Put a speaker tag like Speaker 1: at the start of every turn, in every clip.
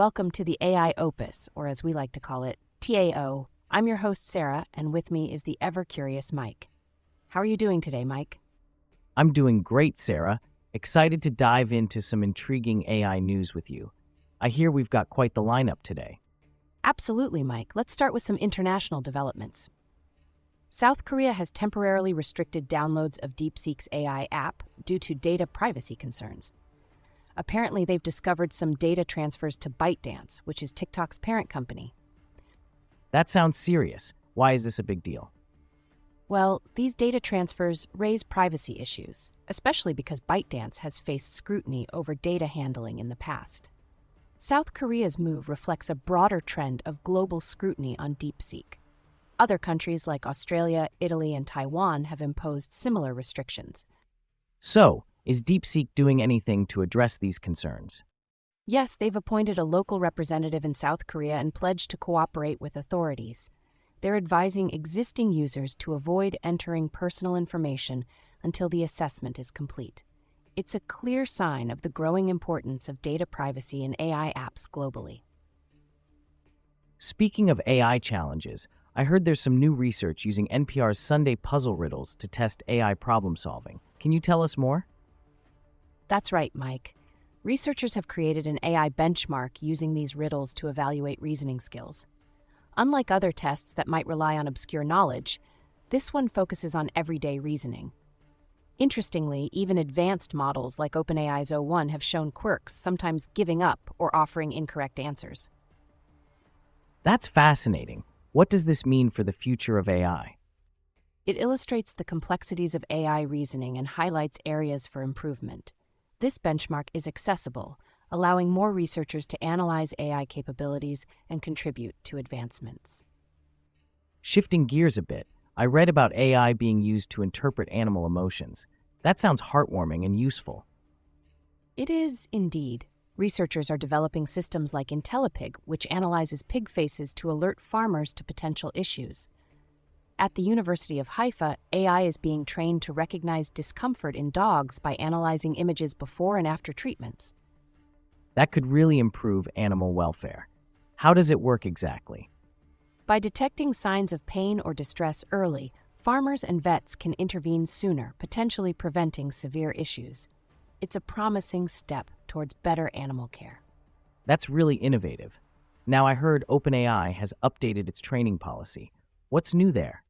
Speaker 1: Welcome to the AI Opus, or as we like to call it, TAO. I'm your host, Sarah, and with me is the ever-curious Mike. How are you doing today, Mike?
Speaker 2: I'm doing great, Sarah. Excited to dive into some intriguing AI news with you. I hear we've got quite the lineup today.
Speaker 1: Absolutely, Mike. Let's start with some international developments. South Korea has temporarily restricted downloads of DeepSeek's AI app due to data privacy concerns. Apparently, they've discovered some data transfers to ByteDance, which is TikTok's parent company.
Speaker 2: That sounds serious. Why is this a big deal?
Speaker 1: Well, these data transfers raise privacy issues, especially because ByteDance has faced scrutiny over data handling in the past. South Korea's move reflects a broader trend of global scrutiny on DeepSeek. Other countries like Australia, Italy, and Taiwan have imposed similar restrictions.
Speaker 2: So, is DeepSeek doing anything to address these concerns?
Speaker 1: Yes, they've appointed a local representative in South Korea and pledged to cooperate with authorities. They're advising existing users to avoid entering personal information until the assessment is complete. It's a clear sign of the growing importance of data privacy in AI apps globally.
Speaker 2: Speaking of AI challenges, I heard there's some new research using NPR's Sunday puzzle riddles to test AI problem solving. Can you tell us more?
Speaker 1: That's right, Mike. Researchers have created an AI benchmark using these riddles to evaluate reasoning skills. Unlike other tests that might rely on obscure knowledge, this one focuses on everyday reasoning. Interestingly, even advanced models like OpenAI's o1 have shown quirks, sometimes giving up or offering incorrect answers.
Speaker 2: That's fascinating. What does this mean for the future of AI?
Speaker 1: It illustrates the complexities of AI reasoning and highlights areas for improvement. This benchmark is accessible, allowing more researchers to analyze AI capabilities and contribute to advancements.
Speaker 2: Shifting gears a bit, I read about AI being used to interpret animal emotions. That sounds heartwarming and useful.
Speaker 1: It is, indeed. Researchers are developing systems like IntelliPig, which analyzes pig faces to alert farmers to potential issues. At the University of Haifa, AI is being trained to recognize discomfort in dogs by analyzing images before and after treatments.
Speaker 2: That could really improve animal welfare. How does it work exactly?
Speaker 1: By detecting signs of pain or distress early, farmers and vets can intervene sooner, potentially preventing severe issues. It's a promising step towards better animal care.
Speaker 2: That's really innovative. Now, I heard OpenAI has updated its training policy. What's new there?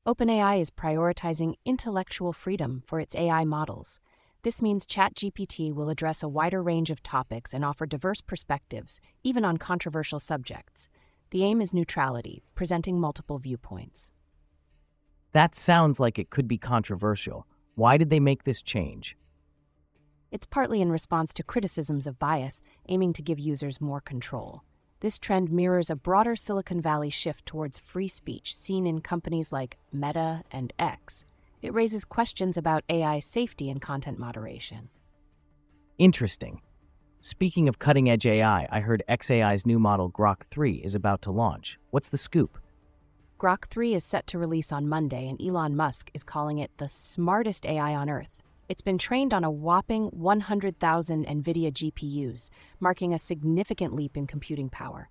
Speaker 1: OpenAI is prioritizing intellectual freedom for its AI models. This means ChatGPT will address a wider range of topics and offer diverse perspectives, even on controversial subjects. The aim is neutrality, presenting multiple viewpoints.
Speaker 2: That sounds like it could be controversial. Why did they make this change?
Speaker 1: It's partly in response to criticisms of bias, aiming to give users more control. This trend mirrors a broader Silicon Valley shift towards free speech seen in companies like Meta and X. It raises questions about AI safety and content moderation.
Speaker 2: Interesting. Speaking of cutting-edge AI, I heard xAI's new model Grok 3 is about to launch. What's the scoop?
Speaker 1: Grok 3 is set to release on Monday, and Elon Musk is calling it the smartest AI on Earth. It's been trained on a whopping 100,000 NVIDIA GPUs, marking a significant leap in computing power.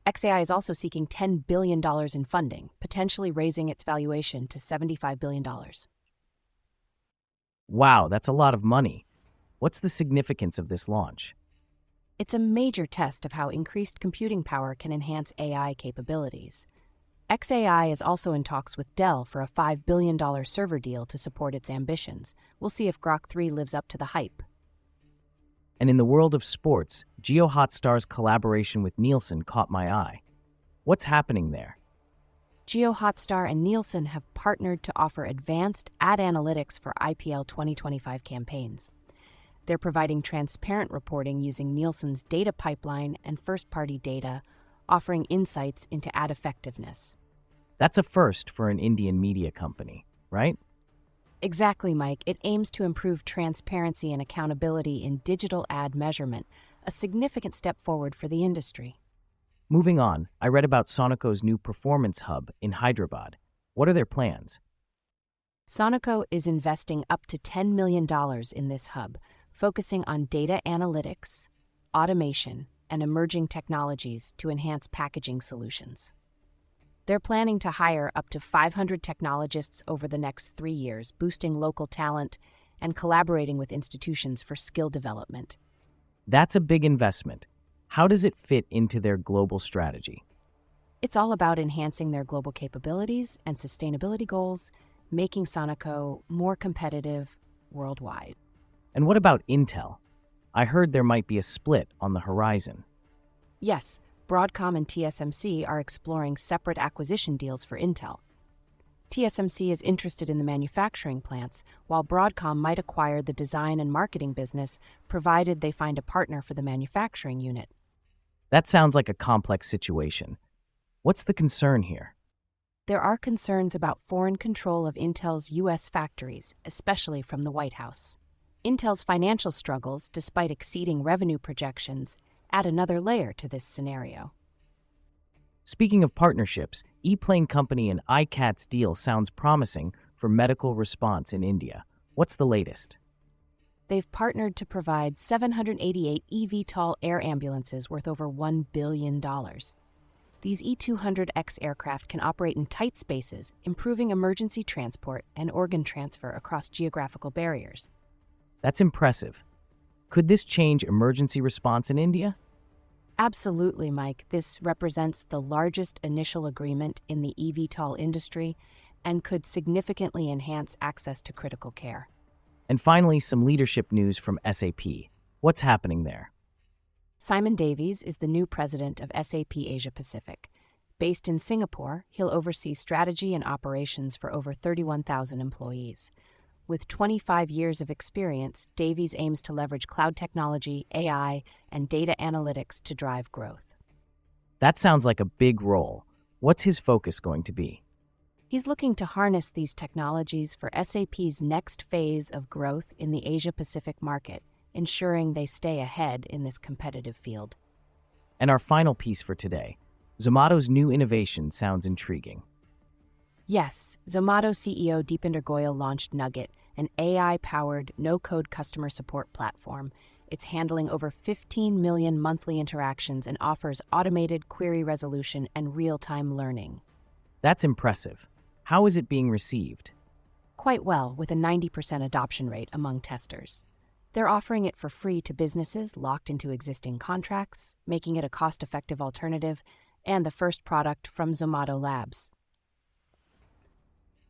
Speaker 1: xAI is also seeking $10 billion in funding, potentially raising its valuation to $75 billion.
Speaker 2: Wow, that's a lot of money. What's the significance of this launch?
Speaker 1: It's a major test of how increased computing power can enhance AI capabilities. xAI is also in talks with Dell for a $5 billion server deal to support its ambitions. We'll see if Grok 3 lives up to the hype.
Speaker 2: And in the world of sports, GeoHotstar's collaboration with Nielsen caught my eye. What's happening there?
Speaker 1: GeoHotstar and Nielsen have partnered to offer advanced ad analytics for IPL 2025 campaigns. They're providing transparent reporting using Nielsen's data pipeline and first-party data, offering insights into ad effectiveness.
Speaker 2: That's a first for an Indian media company, right?
Speaker 1: Exactly, Mike. It aims to improve transparency and accountability in digital ad measurement, a significant step forward for the industry.
Speaker 2: Moving on, I read about Sonoco's new performance hub in Hyderabad. What are their plans?
Speaker 1: Sonoco is investing up to $10 million in this hub, focusing on data analytics, automation, and emerging technologies to enhance packaging solutions. They're planning to hire up to 500 technologists over the next 3 years, boosting local talent and collaborating with institutions for skill development.
Speaker 2: That's a big investment. How does it fit into their global strategy?
Speaker 1: It's all about enhancing their global capabilities and sustainability goals, making Sonoco more competitive worldwide.
Speaker 2: And what about Intel? I heard there might be a split on the horizon.
Speaker 1: Yes, Broadcom and TSMC are exploring separate acquisition deals for Intel. TSMC is interested in the manufacturing plants, while Broadcom might acquire the design and marketing business, provided they find a partner for the manufacturing unit.
Speaker 2: That sounds like a complex situation. What's the concern here?
Speaker 1: There are concerns about foreign control of Intel's U.S. factories, especially from the White House. Intel's financial struggles, despite exceeding revenue projections, add another layer to this scenario.
Speaker 2: Speaking of partnerships, E-Plane Company and iCAT's deal sounds promising for medical response in India. What's the latest?
Speaker 1: They've partnered to provide 788 eVTOL air ambulances worth over $1 billion. These E-200X aircraft can operate in tight spaces, improving emergency transport and organ transfer across geographical barriers.
Speaker 2: That's impressive. Could this change emergency response in India?
Speaker 1: Absolutely, Mike. This represents the largest initial agreement in the eVTOL industry and could significantly enhance access to critical care.
Speaker 2: And finally, some leadership news from SAP. What's happening there?
Speaker 1: Simon Davies is the new president of SAP Asia Pacific. Based in Singapore, he'll oversee strategy and operations for over 31,000 employees. With 25 years of experience, Davies aims to leverage cloud technology, AI, and data analytics to drive growth.
Speaker 2: That sounds like a big role. What's his focus going to be?
Speaker 1: He's looking to harness these technologies for SAP's next phase of growth in the Asia-Pacific market, ensuring they stay ahead in this competitive field.
Speaker 2: And our final piece for today, Zomato's new innovation sounds intriguing.
Speaker 1: Yes, Zomato CEO Deepinder Goyal launched Nugget, an AI-powered, no-code customer support platform. It's handling over 15 million monthly interactions and offers automated query resolution and real-time learning.
Speaker 2: That's impressive. How is it being received?
Speaker 1: Quite well, with a 90% adoption rate among testers. They're offering it for free to businesses locked into existing contracts, making it a cost-effective alternative, and the first product from Zomato Labs.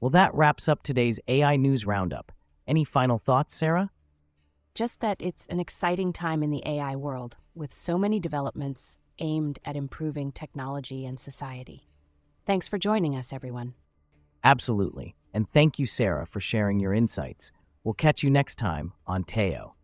Speaker 2: Well, that wraps up today's AI News Roundup. Any final thoughts, Sarah?
Speaker 1: Just that it's an exciting time in the AI world, with so many developments aimed at improving technology and society. Thanks for joining us, everyone.
Speaker 2: Absolutely. And thank you, Sarah, for sharing your insights. We'll catch you next time on Teo.